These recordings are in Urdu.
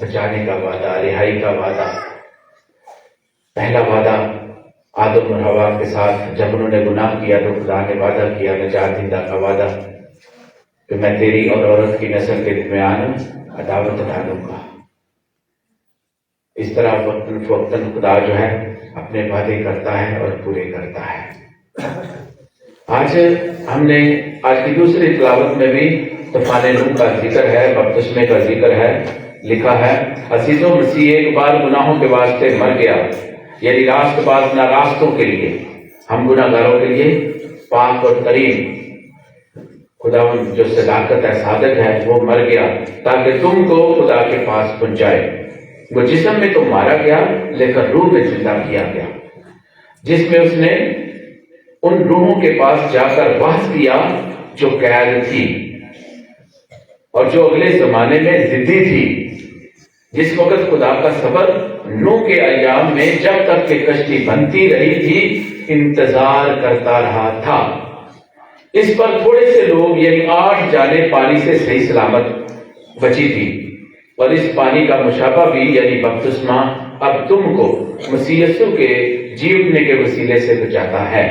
بچانے کا وعدہ، رہائی کا وعدہ۔ پہلا وعدہ آدم اور حوا کے ساتھ جب انہوں نے گناہ کیا تو خدا نے وعدہ کیا، نجات دہندہ کا وعدہ، کہ میں تیری اور عورت کی نسل کے درمیان عداوت ڈالوں گا۔ اس طرح وقتاً فوقتاً خدا جو ہے اپنے وعدے کرتا ہے اور پورے کرتا ہے۔ آج ہم نے آج کی دوسری تلاوت میں بھی طوفان نوح کا ذکر ہے، بپتسمے کا ذکر ہے۔ لکھا ہے عزیزوں، مسیح ایک بار گناہوں کے واسطے مر گیا، یعنی راست باز ناراستوں کے لیے، ہم گناہ گاروں کے لیے پاک اور ترین۔ خداوند جو صداقت ہے، صادق ہے، وہ مر گیا تاکہ تم کو خدا کے پاس پہنچائے۔ وہ جسم میں تو مارا گیا لیکن روح میں زندہ کیا گیا، جس میں اس نے ان روحوں کے پاس جا کر بحث کیا جو قید تھی اور جو اگلے زمانے میں ضدی تھی، جس وقت خدا کا صبر نوح کے ایام میں جب تک کہ کشتی بنتی رہی تھی انتظار کرتا رہا تھا۔ اس پر تھوڑے سے لوگ یعنی 8 جانیں پانی سے صحیح سلامت بچی تھی، اور اس پانی کا مشابہ بھی یعنی بپتسمہ اب تم کو مسیح یسوع کے جی اٹھنے کے وسیلے سے بچاتا ہے۔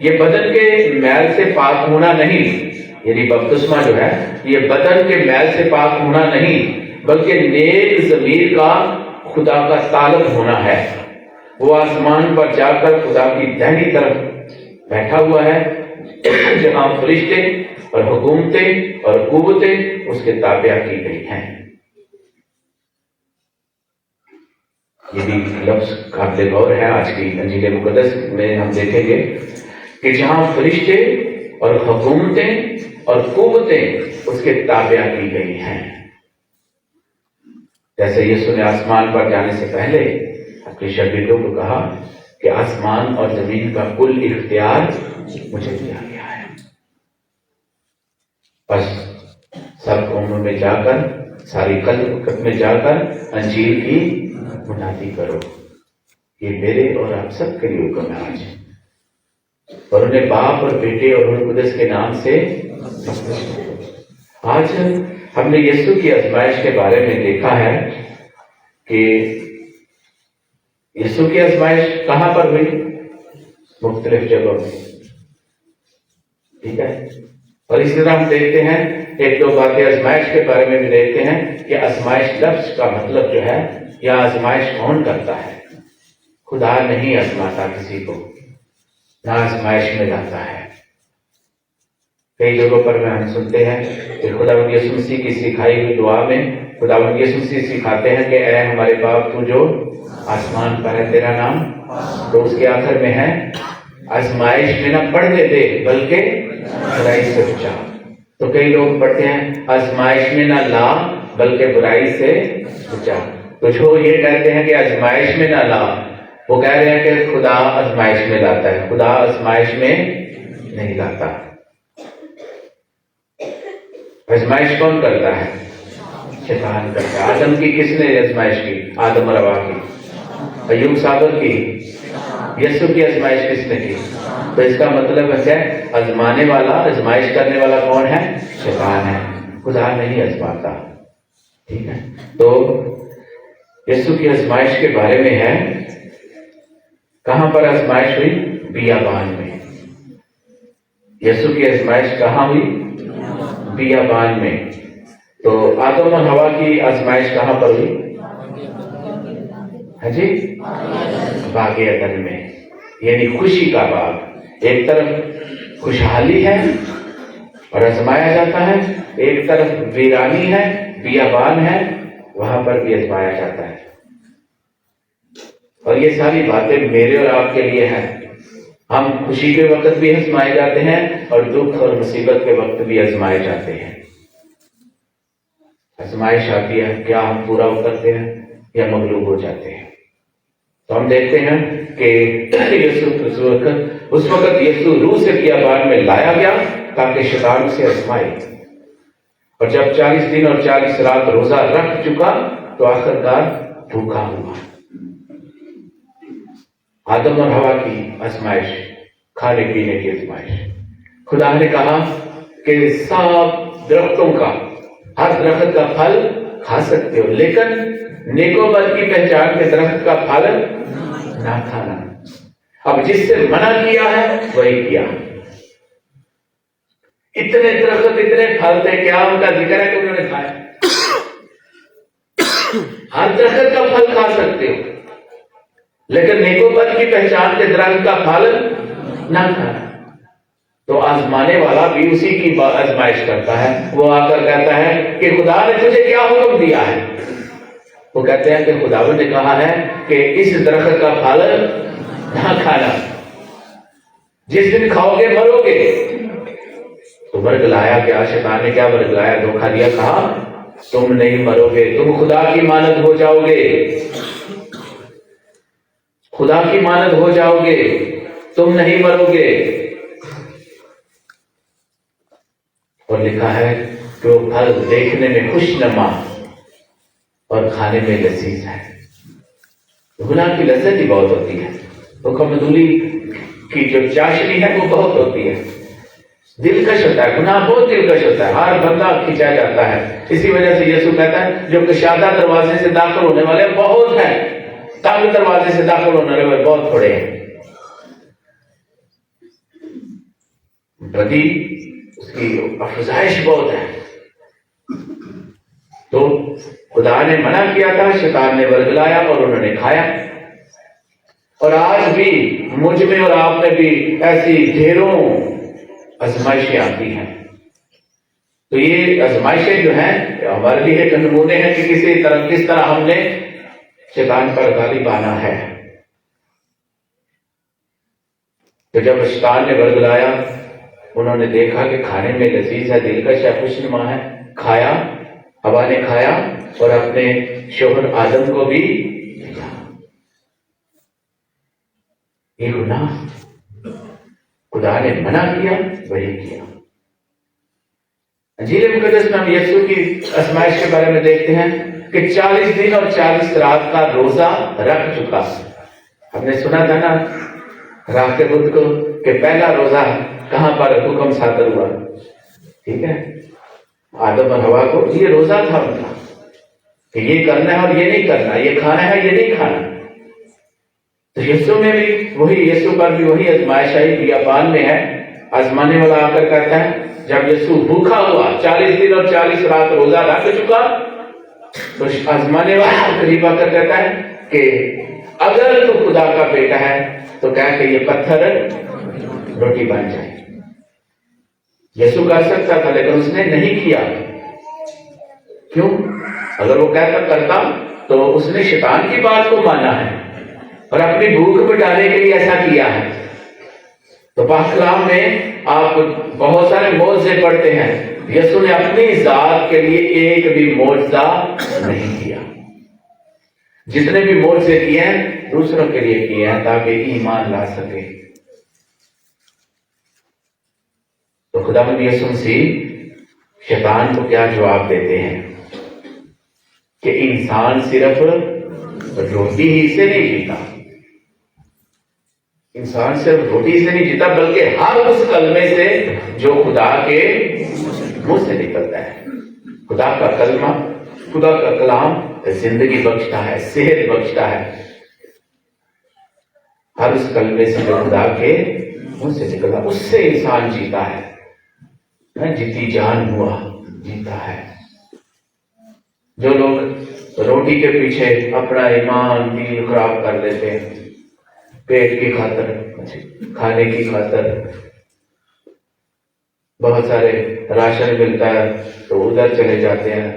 یہ بدن کے میل سے پاک ہونا نہیں، یعنی بپتسمہ جو ہے یہ بدن کے میل سے پاک ہونا نہیں، بلکہ نیک ضمیر کا خدا کا طالب ہونا ہے۔ وہ آسمان پر جا کر خدا کی دہنی طرف بیٹھا ہوا ہے، جہاں فرشتے اور حکومتیں اور قوتیں اس کے تابع کی گئی ہیں۔ یہ بھی لفظ قابل غور ہے۔ آج کی انجیل مقدس میں ہم دیکھیں گے کہ جہاں فرشتے اور حکومتیں اور قوتیں اس کے تابع کی گئی ہیں۔ جیسے یسوع نے آسمان پر جانے سے پہلے اپنے شاگردوں کو کہا کہ آسمان اور زمین کا کل اختیار مجھے دیا گیا ہے، بس سب قوموں میں جا کر، ساری خلق میں جا کر انجیل کی منادی کرو۔ یہ میرے اور آپ سب کے لیے حکم ہے آج، اور انہیں باپ اور بیٹے اور روح القدس کے نام سے۔ آج ہم نے یسوع کی آزمائش کے بارے میں دیکھا ہے کہ یسوع کی آزمائش کہاں پر ہوئی؟ مختلف جگہوں میں، ٹھیک ہے۔ اور اسی طرح ہم دیکھتے ہیں ایک دو باتیں آزمائش کے بارے میں بھی دیکھتے ہیں کہ آزمائش لفظ کا مطلب جو ہے، یا آزمائش کون کرتا ہے؟ خدا نہیں آزماتا کسی کو، نہ آزمائش میں لاتا ہے۔ کئی جگہوں پر میں ہم سنتے ہیں کہ خداوند یسوع مسیح کی سکھائی ہوئی دعا میں خداوند یسوع مسیح سکھاتے ہیں کہ اے ہمارے باپ تو جو آسمان پر ہے تیرا نام، تو اس کے آخر میں ہے آزمائش میں نہ پڑھنے دے بلکہ برائی سے بچا۔ تو کئی لوگ پڑھتے ہیں آزمائش میں نہ لا بلکہ برائی سے بچا۔ تو جو یہ کہتے ہیں کہ آزمائش میں نہ لا، وہ کہہ رہے ہیں کہ خدا آزمائش میں لاتا ہے۔ خدا آزمائش میں نہیں لاتا۔ آزمائش کون کرتا ہے؟ شیطان کرتا ہے۔ آدم کی کس نے آزمائش کی؟ آدم اور حوا کی۔ ایوب صابر کی۔ یسوع کی آزمائش کس نے کی؟ تو اس کا مطلب ہے آزمانے والا، آزمائش کرنے والا کون ہے؟ شیطان ہے، خدا نہیں آزماتا، ٹھیک ہے۔ تو یسوع کی آزمائش کے بارے میں ہے، کہاں پر آزمائش ہوئی؟ بیابان میں۔ یسوع کی آزمائش کہاں ہوئی؟ بیابان میں۔ تو آدم اور حوا کی آزمائش کہاں پر ہوئی؟ ہاں جی، باغ عدن میں، یعنی خوشی کا باغ۔ ایک طرف خوشحالی ہے اور آزمایا جاتا ہے، ایک طرف ویرانی ہے، بیابان ہے، وہاں پر بھی آزمایا جاتا ہے۔ اور یہ ساری باتیں میرے اور آپ کے لیے ہیں۔ ہم خوشی کے وقت بھی آزمائے جاتے ہیں اور دکھ اور مصیبت کے وقت بھی آزمائے جاتے ہیں۔ آزمائش آتی ہے، کیا ہم پورا اترتے ہیں یا مغلوب ہو جاتے ہیں؟ تو ہم دیکھتے ہیں کہ اس وقت یسوع روح سے بیابان میں لایا گیا تاکہ شیطان سے آزمائے، اور جب 40 دن اور 40 رات روزہ رکھ چکا تو آخر کار بھوکا ہوا۔ آدم اور حوا کی آزمائش، کھانے پینے کی آزمائش۔ خدا نے کہا کہ سب درختوں کا، ہر درخت کا پھل کھا سکتے ہو، لیکن نیک و بد کی پہچان کے درخت کا پھل نہ کھانا۔ اب جس سے منع کیا ہے وہی کیا۔ اتنے درخت اتنے پھل تھے، کیا ان کا ذکر ہے کہ انہوں نے کھایا؟ ہر درخت کا پھل کھا سکتے ہو، لیکن نیک و بد کی پہچان کے درخت کا پھل نہ کھانا۔ تو آزمانے والا بھی اسی کی آزمائش کرتا ہے۔ وہ آ کر کہتا ہے کہ خدا نے تجھے کیا حکم دیا ہے؟ وہ کہتے ہیں کہ خداوند نے کہا ہے کہ اس درخت کا پھل نہ کھانا، جس دن کھاؤ گے مرو گے۔ تو ورگلایا کیا؟ شیطان نے کیا ورگلایا؟ دھوکہ دیا، کہا تم نہیں مرو گے، تم خدا کی مانند ہو جاؤ گے، خدا کی مانند ہو جاؤ گے، تم نہیں مرو گے۔ اور لکھا ہے کہ وہ پھل دیکھنے میں خوش نما اور کھانے میں لذیذ ہے۔ گناہ کی لذت ہی بہت ہوتی ہے، حکم مدولی کی جو چاشنی ہے وہ بہت ہوتی ہے، دلکش ہوتا ہے، گناہ بہت دلکش ہوتا ہے، ہر بندہ کھینچا جاتا ہے۔ اسی وجہ سے یسوع کہتا ہے جو کشادہ دروازے سے داخل ہونے والے بہت ہیں، تنگ دروازے سے داخل ہونے والے بہت تھوڑے ہیں۔ بدی اس کی افزائش بہت ہے۔ تو خدا نے منع کیا تھا، شیطان نے ورگلایا اور انہوں نے کھایا۔ اور آج بھی مجھ میں اور آپ میں بھی ایسی ڈھیروں آزمائشیں آتی ہیں۔ تو یہ آزمائشیں جو ہیں ہمارے لیے ایک نمونے ہیں کہ کس طرح ہم نے شیطان پر غالب آنا ہے۔ تو جب شیطان نے ورگلایا، انہوں نے دیکھا کہ کھانے میں لذیذ ہے، دلکش ہے، خوشنما ہے، کھایا، حوا نے کھایا اور اپنے شوہر آدم کو بھی دیا۔ یہ گناہ خدا نے منع کیا، وہی کیا۔ انجیل مقدس میں ہم یسوع کی آزمائش کے بارے میں دیکھتے ہیں کہ 40 دن اور 40 رات کا روزہ رکھ چکا۔ ہم نے سنا تھا نا رات کے بدھ کو کہ پہلا روزہ کہاں پر حکم صادر ہوا، ٹھیک ہے، آدم اور حوا کو یہ روزہ تھا ان کا کہ یہ کرنا ہے اور یہ نہیں کرنا، یہ کھانا ہے یہ نہیں کھانا۔ تو یسوع میں بھی وہی، یسوع پر بھی وہی آزمائش آئی۔ بیابان میں ہے، آزمانے والا آ کر کہتا ہے، جب یسوع بھوکا ہوا 40 دن اور 40 رات روزہ رکھ چکا، تو آزمانے والا قریب آ کر کہتا ہے کہ اگر تو خدا کا بیٹا ہے تو کہہ کہ یہ پتھر روٹی بن جائے۔ یسوع کر سکتا تھا لیکن اس نے نہیں کیا۔ کیوں؟ اگر وہ کہتا کرتا تو اس نے شیطان کی بات کو مانا ہے اور اپنی بھوک مٹانے کے لیے ایسا کیا ہے۔ تو پاک کلام میں آپ بہت سارے معجزے پڑھتے ہیں، یسوع نے اپنی ذات کے لیے ایک بھی معجزہ نہیں کیا۔ جتنے بھی معجزے کیے ہیں دوسروں کے لیے کیے ہیں تاکہ ایمان لا سکے۔ تو خداوند یسوع مسیح شیطان کو کیا جواب دیتے ہیں کہ انسان صرف روٹی ہی سے نہیں جیتا، انسان صرف روٹی سے نہیں جیتا بلکہ ہر اس کلمے سے جو خدا کے منہ سے نکلتا ہے۔ خدا کا کلمہ، خدا کا کلام زندگی بخشتا ہے، صحت بخشتا ہے۔ ہر اس کلمے سے جو خدا کے منہ سے نکلتا اس سے انسان جیتا ہے، جیتی جان ہوا جیتا ہے۔ جو لوگ روٹی کے پیچھے اپنا ایمان دین خراب کر دیتے ہیں، پیٹ کی خاطر، کھانے کی خاطر، بہت سارے راشن ملتا ہے تو ادھر چلے جاتے ہیں،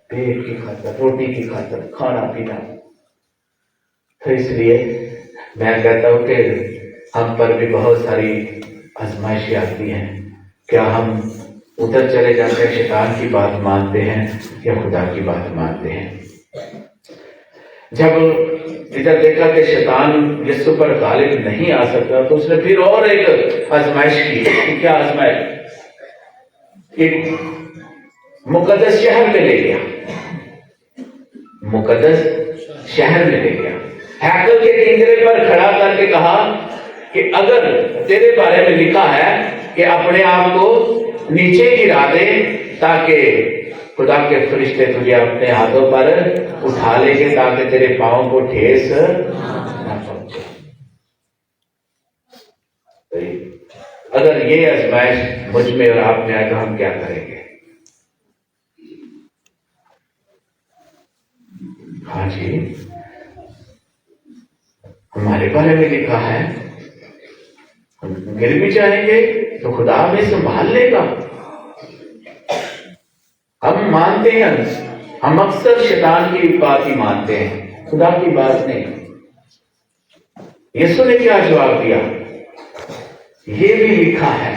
پیٹ کی خاطر، روٹی کی خاطر، کھانا پینا۔ تو اس لیے میں کہتا ہوں کہ ہم پر بھی بہت ساری آزمائشیں آتی ہیں، کیا ہم ادھر چلے جاتے ہیں، شیطان کی بات مانتے ہیں یا خدا کی بات مانتے ہیں؟ جب ادھر دیکھا کہ شیطان یسوع پر غالب نہیں آ سکتا تو اس نے پھر اور ایک آزمائش کی۔ کیا آزمائش؟ ایک مقدس شہر میں لے گیا، مقدس شہر میں لے گیا، ہیکل کے کنگرے پر کھڑا کر کے کہا کہ اگر تیرے بارے میں لکھا ہے کہ اپنے آپ کو نیچے گرا دے تاکہ خدا کے فرشتے تجھے اپنے ہاتھوں پر اٹھا لیں گے تاکہ تیرے پاؤں کو ٹھیس نہ پہنچے۔ اگر یہ آزمائش مجھ میں اور آپ میں آئے تو ہم کیا کریں گے؟ ہاں جی، ہمارے بارے میں لکھا ہے ہم گر بھی جائیں گے تو خدا ہمیں سنبھال لے گا۔ ہم مانتے ہیں، ہم اکثر شیطان کی بات ہی مانتے ہیں، خدا کی بات نہیں۔ یسوع نے کیا جواب دیا؟ یہ بھی لکھا ہے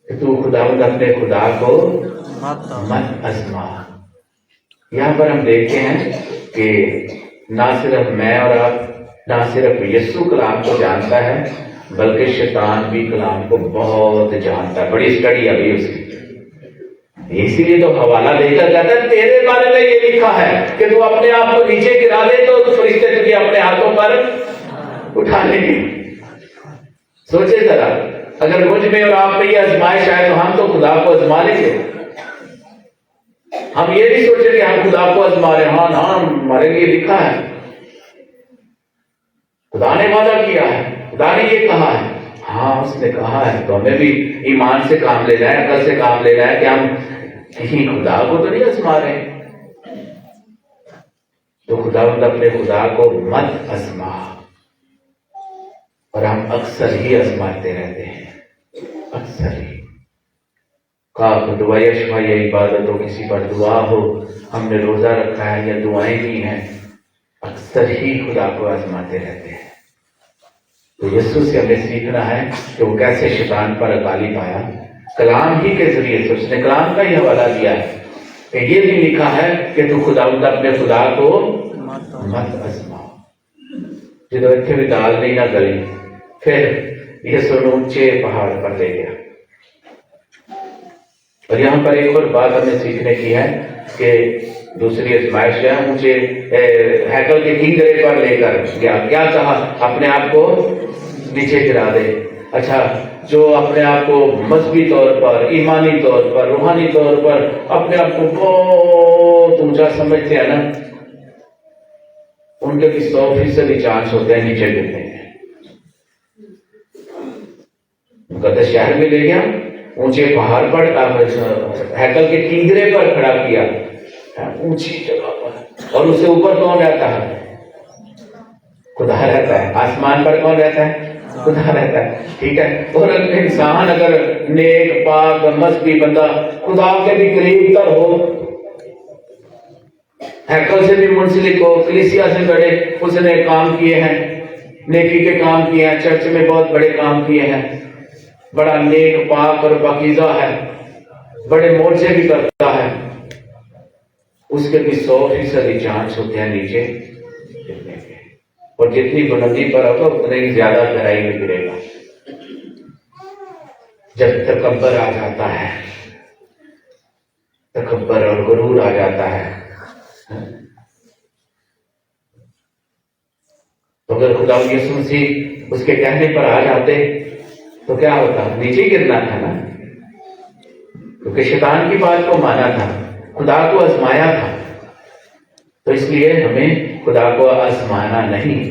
کہ تو خداوند اپنے خدا کو مت آزما۔ یہاں پر ہم دیکھتے ہیں کہ نہ صرف میں اور آپ، نہ صرف یسوع کلام کو جانتا ہے بلکہ شیطان بھی کلام کو بہت جانتا ہے۔ بڑی اسٹڈی ابھی اس کی، اسی لیے تو حوالہ دے کر کہتا ہے تیرے بارے میں یہ لکھا ہے کہ تو اپنے آپ کو نیچے گرا دے تو فرشتے تجھے اپنے ہاتھوں پر اٹھا لیں گے۔ سوچے ذرا، اگر مجھ میں اور آپ میں یہ آزمائش آئے تو ہم تو خدا کو آزما لیں گے۔ ہم یہ نہیں سوچیں کہ ہم خدا کو آزما رہے ہیں، ہاں ہمارے لیے لکھا ہے، خدا نے وعدہ کیا ہے، خدا نے یہ کہا ہے، ہاں اس نے کہا ہے، تو ہمیں بھی ایمان سے کام لینا ہے، عقل سے کام لینا ہے کہ ہم کہیں خدا کو تو نہیں آزما رہے۔ تو خداوند اپنے خدا کو مت آزما، اور ہم اکثر ہی آزماتے رہتے ہیں، اکثر ہی۔ دعا شفا یا عبادت ہو، کسی پر دعا ہو، ہم نے روزہ رکھا ہے یا دعائیں کی ہیں، اکثر ہی خدا کو آزماتے رہتے ہیں۔ تو یسوع سے ہمیں سیکھنا ہے کہ وہ کیسے شیطان پر غالب آیا، کلام ہی کے ذریعے سے۔ اس نے کلام کا ہی حوالہ دیا ہے کہ یہ بھی لکھا ہے کہ تو خداوند اپنے خدا کو مت آزما۔ جدو اتنے بھی دال نہیں نہ گلی، پھر یسوع نے اونچے پہاڑ پر لے گیا۔ اور یہاں پر ایک اور بات ہمیں سیکھنے کی ہے کہ دوسری آزمائش ہے، مجھے ہیکل کے کنگرے پر لے کر گیا، کیا کہا؟ اپنے آپ کو نیچے گرا دے۔ اچھا، جو اپنے آپ کو مذہبی طور پر، ایمانی طور پر، روحانی طور پر اپنے آپ کو بہت اونچا سمجھتے ہیں نا، ان کے بھی 100% چانس ہوتے ہیں نیچے گرنے کے۔ مقدس شہر میں لے گیا، اونچے پہاڑ پر، ہیکل کے کنگرے پر کھڑا کیا، اونچی جگہ پر، اور اس سے اوپر کون رہتا ہے؟ خدا رہتا ہے۔ آسمان پر کون رہتا ہے؟ خدا رہتا ہے، ٹھیک ہے۔ اور انسان اگر نیک، پاک، مذہبی بندہ خدا کے بھی قریب تر ہو، ہیکل سے بھی منسلک ہو، کلیسیا سے بڑے اس نے کام کیے ہیں، نیکی کے کام کیے ہیں، چرچ میں بہت بڑے کام کیے ہیں، بڑا نیک، پاک اور پاکیزہ ہے، بڑے مورچے بھی کرتا ہے، اس کے بھی 100% چانس ہوتے ہیں نیچے گرنے کے۔ اور جتنی بلندی پر ہوگا اتنے ہی زیادہ گہرائی میں گرے گا۔ جب تکبر آ جاتا ہے، تکبر اور غرور آ جاتا ہے، تو اگر خدا یسوع مسیح اس کے کہنے پر آ جاتے تو کیا ہوتا؟ نیچے گرنا تھا نا، کیونکہ شیطان کی بات کو مانا تھا، خدا کو آزمایا تھا۔ تو اس لیے ہمیں خدا کو آزمانا نہیں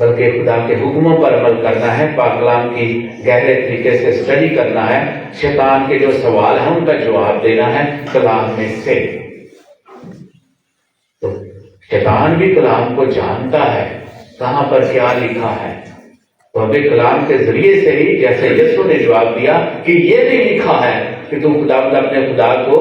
بلکہ خدا کے حکموں پر عمل کرنا ہے، پاک کلام کی گہرے طریقے سے اسٹڈی کرنا ہے، شیطان کے جو سوال ہیں ان کا جواب دینا ہے کلام میں سے۔ تو شیطان بھی کلام کو جانتا ہے کہاں پر کیا لکھا ہے، تو ہمیں کلام کے ذریعے سے ہی، جیسے یسوع نے جواب دیا کہ یہ بھی لکھا ہے کہ تم اپنے خدا کو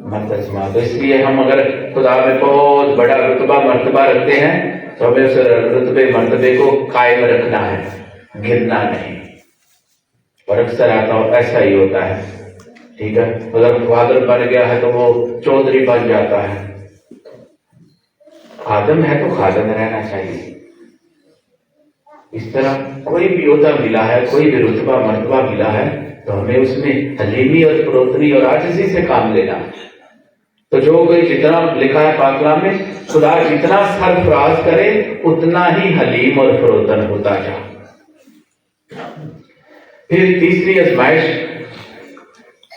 مت آزما۔ تو اس لیے ہم اگر خدا میں بہت بڑا رتبہ مرتبہ رکھتے ہیں تو ہمیں اس رتبے مرتبے کو قائم رکھنا ہے، گرنا نہیں۔ اور اکثر ایسا ہی ہوتا ہے، ٹھیک ہے، اگر فادر بن گیا ہے تو وہ چودھری بن جاتا ہے، خادم ہے تو خادم رہنا چاہیے۔ اس طرح کوئی بھی عہدہ ملا ہے، کوئی بھی رتبہ مرتبہ ملا ہے تو ہمیں اس میں حلیمی اور فروتنی اور عاجزی سے کام لینا ہے۔ تو جو کوئی جتنا لکھا ہے پاک کلام میں، خدا جتنا سرفراز کرے اتنا ہی حلیم اور فروتن ہوتا جا۔ پھر تیسری آزمائش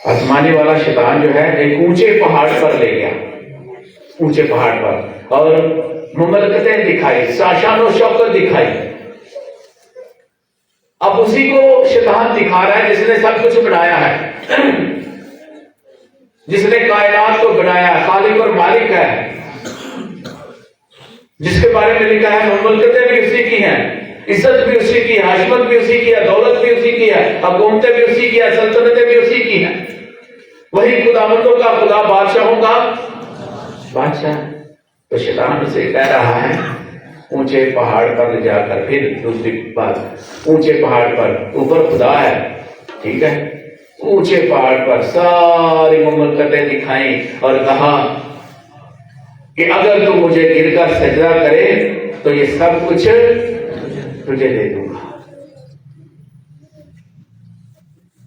آزمانے والا شیطان جو ہے ایک اونچے پہاڑ پر لے گیا، اونچے پہاڑ پر، اور مملکتیں دکھائی، شان و شوکت دکھائی۔ اب اسی کو شیطان دکھا رہا ہے جس نے سب کچھ بنایا ہے، جس نے کائنات کو بنایا ہے، خالق اور مالک ہے، جس کے بارے میں لکھا ہے مملکتیں بھی اسی کی ہیں، عزت بھی اسی کی ہے، حشمت بھی اسی کی ہے، دولت بھی اسی کی ہے، حکومتیں بھی اسی کی ہے، سلطنتیں بھی اسی کی ہیں۔ وہی خداوندوں کا خدا، بادشاہوں کا بادشاہ۔ تو شیطان اسے کہہ رہا ہے اونچے پہاڑ پر لے جا کر، پھر دوسری بات، اونچے پہاڑ پر، اوپر خدا ہے، ٹھیک ہے، اونچے پہاڑ پر ساری مملکتیں دکھائیں اور کہا کہ اگر تو مجھے گر کر سجدہ کرے تو یہ سب کچھ تجھے دے دوں گا۔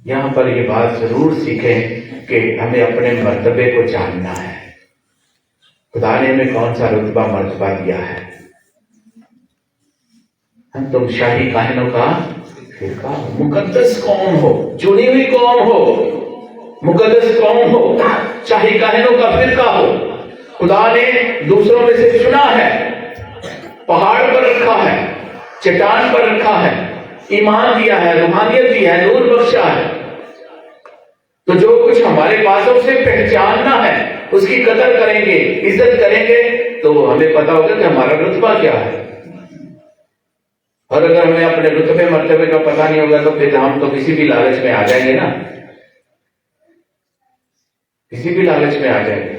یہاں پر یہ بات ضرور سیکھیں کہ ہمیں اپنے مرتبے کو جاننا ہے۔ خدا نے ہمیں کون سا رتبہ مرتبہ دیا ہے؟ ہم تم شاہی کاہنوں کا فرقہ ہو، مقدس قوم ہو، چنی ہوئی قوم ہو، مقدس قوم ہو، شاہی کاہنوں کا فرقہ ہو۔ خدا نے دوسروں میں سے چنا ہے، پہاڑ پر رکھا ہے، چٹان پر رکھا ہے، ایمان دیا ہے، روحانیت دی ہے، نور بخشا ہے۔ تو جو کچھ ہمارے پاس اسے پہچاننا ہے، اس کی قدر کریں گے، عزت کریں گے، تو ہمیں پتا ہوگا کہ ہمارا رتبہ کیا ہے۔ اور اگر ہمیں اپنے رتبے مرتبے کا پتہ نہیں ہوگا تو پھر ہم تو کسی بھی لالچ میں آ جائیں گے نا، کسی بھی لالچ میں آ جائیں گے۔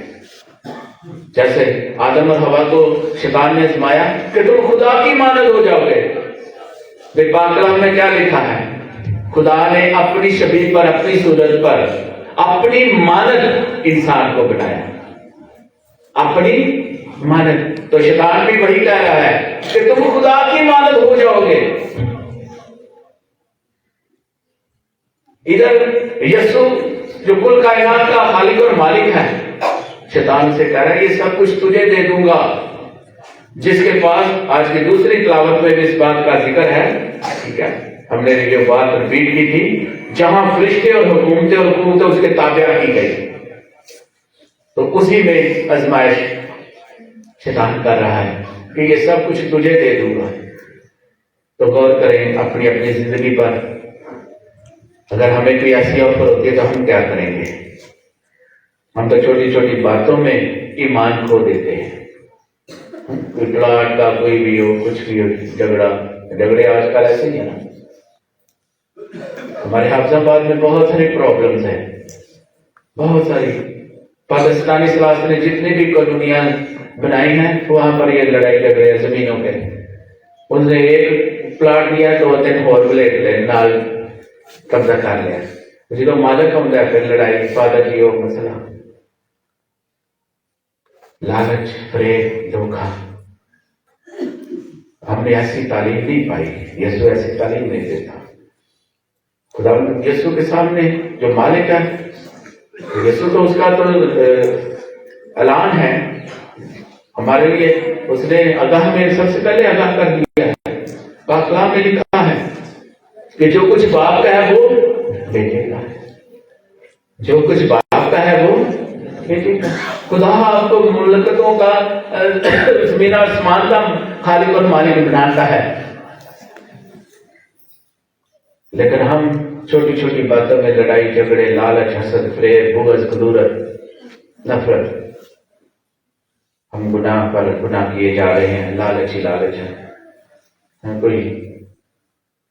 جیسے آدم اور حوا کو شیطان نے آزمایا کہ تم خدا کی مانند ہو جاؤ گے۔ پاک کلام میں کیا لکھا ہے؟ خدا نے اپنی شبیہ پر، اپنی صورت پر، اپنی مانند انسان کو بنایا، اپنی مانند۔ تو شیطان بھی وہی کہہ رہا ہے کہ تم خدا کی مانند ہو جاؤ گے۔ ادھر یسوع جو کل کائنات کا خالق اور مالک ہے، شیطان سے کہہ رہا ہے یہ سب کچھ تجھے دے دوں گا۔ جس کے پاس آج کی دوسری تلاوت میں بھی اس بات کا ذکر ہے، ٹھیک ہے، ہم نے یہ بات ریپیٹ کی تھی، جہاں فرشتے اور حکومتیں اس کے تابع کی گئی، تو اسی میں آزمائش شیطان کر رہا ہے کہ یہ سب کچھ تجھے دے دوں گا۔ تو غور کریں اپنی اپنی زندگی پر، اگر ہمیں کوئی ایسی آفر ہوتی ہے تو ہم کیا کریں گے؟ ہم تو چھوٹی چھوٹی باتوں میں ایمان کھو دیتے ہیں۔ کوئی پلاٹ کا کوئی بھی ہو، کچھ بھی ہو، جھگڑے آج کل ایسے ہی ہیں نا۔ ہمارے حافظ آباد میں بہت ساری پرابلمز ہیں، بہت ساری۔ پاکستانی سلاسل نے جتنی بھی کالونیاں بنائی ہیں وہاں پر یہ لڑائی جھگڑے ہیں زمینوں پہ۔ ان نے ایک پلاٹ لیا تو اور بلیٹ لے نال قبضہ کر لیا، جدو مالک ہوتا ہے پھر لڑائی فادر جی ہو مسئلہ۔ لالچ، فریب، دھوکہ۔ ہم نے ایسی تعلیم نہیں پائی، یسوع ایسی تعلیم نہیں دیتا۔ خدا یسوع کے سامنے جو مالک ہے، یسوع تو اس کا تو اعلان ہے ہمارے لیے، اس نے آگاہ میں سب سے پہلے آگاہ کر دیا ہے۔ پاک کلام میں لکھا ہے کہ جو کچھ باپ کا ہے وہ بیٹے کا ہے، جو کچھ باپ کا ہے وہ بیٹے کا۔ خدا آپ کو مملکتوں کا، زمین اور آسمان کا خالق اور مالک بناتا ہے، لیکن ہم چھوٹی چھوٹی باتوں میں لڑائی جھگڑے، لالچ، حسد، فریب، بغض، کدورت، نفرت، ہم گناہ پر گناہ کیے جا رہے ہیں۔ لالچ ہی لالچ ہے۔ کوئی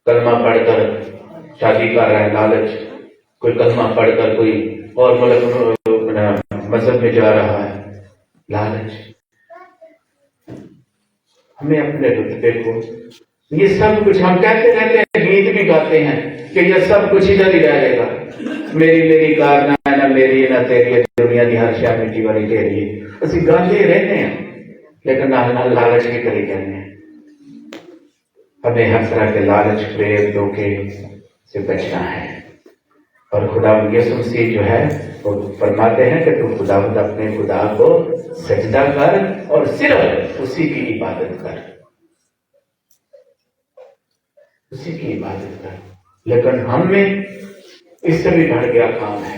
کلمہ پڑھ کر شادی کر رہا ہے، لالچ۔ کوئی کلمہ پڑھ کر کوئی اور مذہب میں جا رہا ہے، لالچ۔ ہمیں اپنے رتبے کو، یہ سب کچھ ہم کہتے رہتے ہیں، گیت بھی گاتے ہیں کہ یہ سب کچھ ادھر ہی رہے گا، میری کار نہ میری نہ تیری، دنیا کی ہر شے مٹی والی تیری ہے۔ اسی گاتے رہتے ہیں لیکن لالچ بھی کری جاتے ہیں۔ ہمیں ہر طرح کے لالچ، فریب، دھوکے سے بچنا ہے۔ اور خدا یسوع مسیح جو ہے وہ فرماتے ہیں کہ تو خداوند اپنے خدا کو سجدہ کر اور صرف اسی کی عبادت کر، اسی کی عبادت کر۔ لیکن ہم میں اس سے بھی بڑھ گیا کام ہے،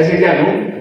ਅਸੀਂ ਤੁਹਾਨੂੰ